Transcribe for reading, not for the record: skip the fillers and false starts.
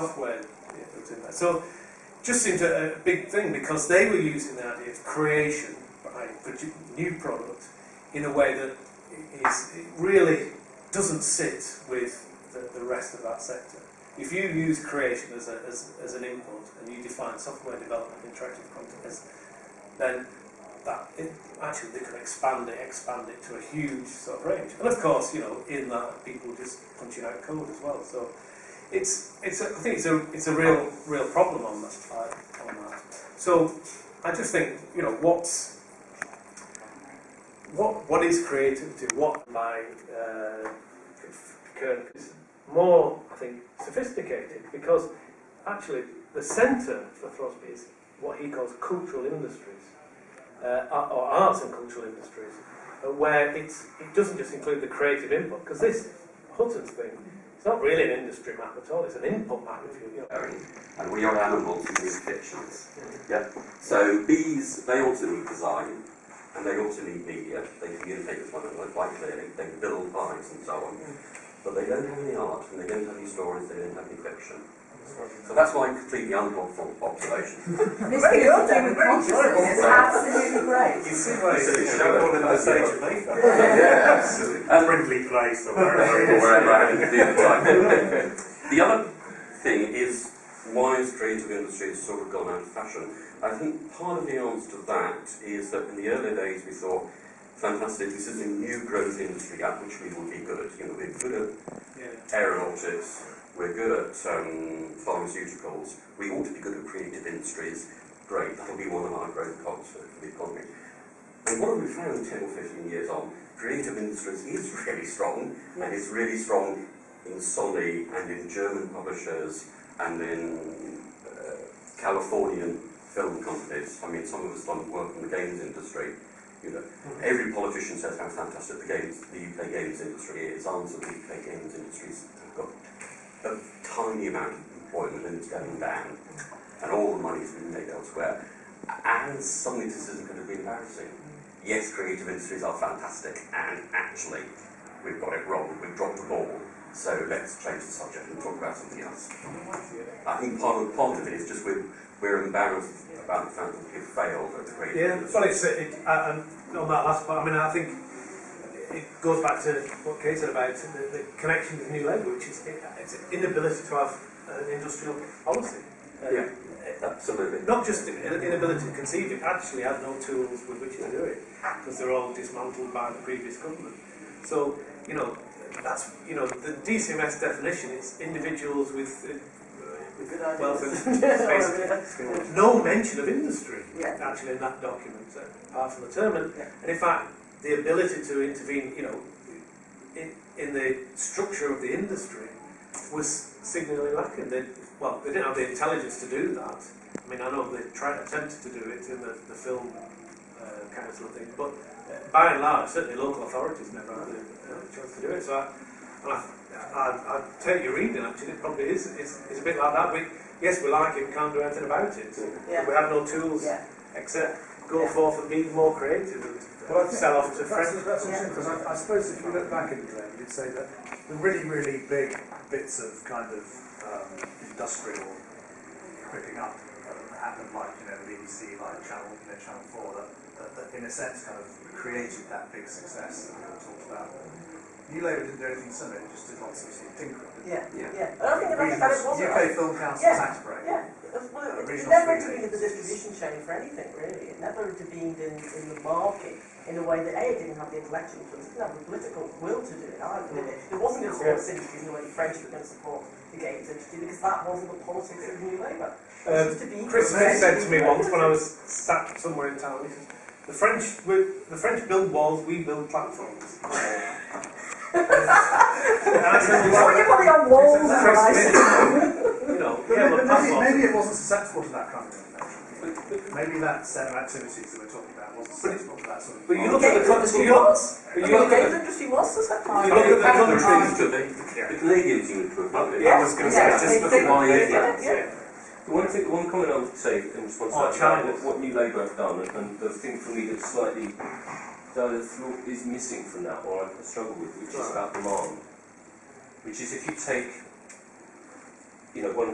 software that's in there. So just seemed a big thing because they were using the idea of creation by new product in a way that it really doesn't sit with the rest of that sector. If you use creation as an input and you define software development, interactive content, then actually they can expand it to a huge sort of range. And of course, in that people just punching out code as well. So I think it's a real problem on that. So I just think what is creativity? What my is more, I think, sophisticated, because actually the centre for Throsby is what he calls cultural industries, or arts and cultural industries, where it doesn't just include the creative input, because this Hutton's thing, it's not really an industry map at all, it's an input map. And we are animals who need fictions. Yeah. So bees, they also need design, and they also need media. They communicate with one another quite clearly, they can build hives and so on. But they don't have any art, and they don't have any stories, they don't have any fiction. So that's my completely unhelpful observation. This gives them consciousness is absolutely great. You see why it's all in the stage of Mayfair. Yeah, absolutely. A friendly place or wherever I can do the time. The other thing is, why has creative industry sort of gone out of fashion? I think part of the answer to that is that in the early days we thought, fantastic, this is a new growth industry at which we will be good. We're good at aeronautics, we're good at pharmaceuticals, we ought to be good at creative industries. Great, that'll be one of our growth cogs for the economy. And what have we found 10 or 15 years on? Creative industries is really strong, and it's really strong in Sony and in German publishers and in Californian film companies. I mean, some of us don't work in the games industry. Every politician says how fantastic the UK games industry is. Answer the UK games industries have got a tiny amount of employment and it's going down, and all the money is being made elsewhere. And suddenly this isn't going to be embarrassing. Yes, creative industries are fantastic, and actually we've got it wrong. We've dropped the ball. So let's change the subject and talk about something else. I think part of it is just we're embarrassed about the fact that we've failed at the creative industry. Well, and on that last part, I mean, I think it goes back to what Kate said about the connection with new labour, which is it's an inability to have an industrial policy. Absolutely. Not just an inability to conceive it, actually have no tools with which to do it, because they're all dismantled by the previous government. So, that's, the DCMS definition is individuals with wealth and basically no mention of industry actually in that document, apart from the term. And in fact, the ability to intervene, in the structure of the industry was signally lacking. They didn't have the intelligence to do that. I mean, I know they attempted to do it in the film council thing, but by and large, certainly local authorities never had the chance to do it. So I take your reading, actually, it probably is. It's a bit like that. We like it, we can't do anything about it. But we have no tools except go forth and be more creative and sell off to friends. That's interesting, because I suppose if you look back at it, Glenn, you'd say that the really, really big bits of kind of industrial picking up happened like, the BBC, like Channel 4, that in a sense kind of created that big success that we all talked about. New Labour didn't do anything similar, it just did lots of tinkering. I don't think about it wasn't UK Film Council tax break. It never intervened in the distribution chain for anything, really. It never intervened in the market in a way that it didn't have the intellectual tools, it didn't have the political will to do it either. It wasn't a sports industry in the way the French were going to support the games industry, because that wasn't the politics of New Labour. Chris Smith said to me once when I was sat somewhere in town, he said, the French build walls, we build platforms. And I said, you're probably on walls, maybe it wasn't susceptible to that kind of information. Maybe that set of activities that we're talking about wasn't susceptible to that sort of. But you look at the country. The games industry was susceptible. You look at the countries. The Canadians even put it. I was going to say, just look at one comment I would say in response to that, what New Labour have done, and the thing for me that's slightly is missing from that, or I struggle with, which is about demand. Which is, if you take, one